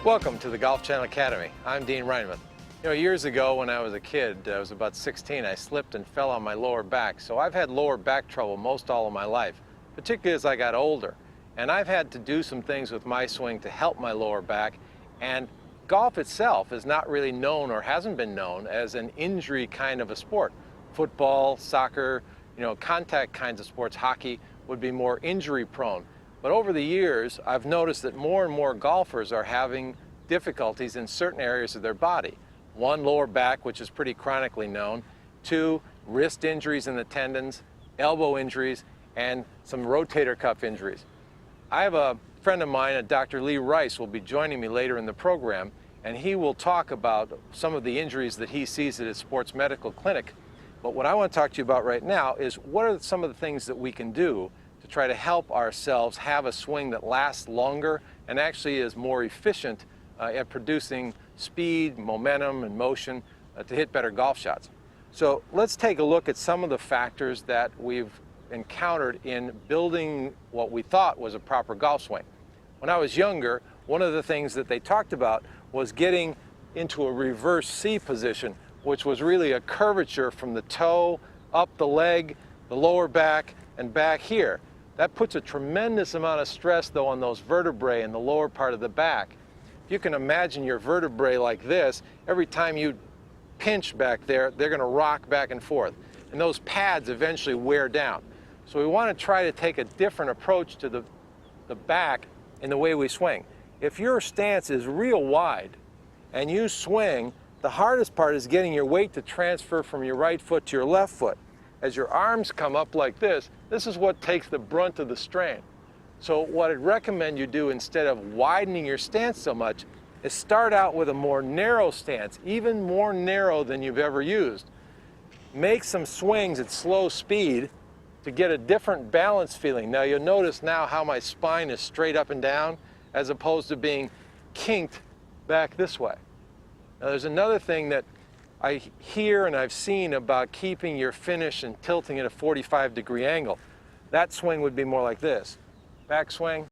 Welcome to the Golf Channel Academy. I'm Dean Reinmuth. Years ago when I was a kid, I was about 16, I slipped and fell on my lower back. So I've had lower back trouble most all of my life, particularly as I got older. And I've had to do some things with my swing to help my lower back. And golf itself is not really known, or hasn't been known, as an injury kind of a sport. Football, soccer, contact kinds of sports, hockey, would be more injury prone. But over the years, I've noticed that more and more golfers are having difficulties in certain areas of their body. One, lower back, which is pretty chronically known. Two, wrist injuries in the tendons, elbow injuries, and some rotator cuff injuries. I have a friend of mine, Dr. Lee Rice, will be joining me later in the program, and he will talk about some of the injuries that he sees at his sports medical clinic. But what I want to talk to you about right now is what are some of the things that we can do to try to help ourselves have a swing that lasts longer and actually is more efficient at producing speed, momentum, and motion to hit better golf shots. So let's take a look at some of the factors that we've encountered in building what we thought was a proper golf swing. When I was younger, one of the things that they talked about was getting into a reverse C position, which was really a curvature from the toe, up the leg, the lower back, and back here. That puts a tremendous amount of stress, though, on those vertebrae in the lower part of the back. If you can imagine your vertebrae like this, every time you pinch back there, they're going to rock back and forth. And those pads eventually wear down. So we want to try to take a different approach to the back in the way we swing. If your stance is real wide and you swing, the hardest part is getting your weight to transfer from your right foot to your left foot. As your arms come up like this is what takes the brunt of the strain. So what I'd recommend you do, instead of widening your stance so much, is start out with a more narrow stance, even more narrow than you've ever used. Make some swings at slow speed to get a different balance feeling. Now you'll notice now how my spine is straight up and down as opposed to being kinked back this way. Now there's another thing that I hear and I've seen about keeping your finish and tilting at a 45-degree angle. That swing would be more like this. Back swing,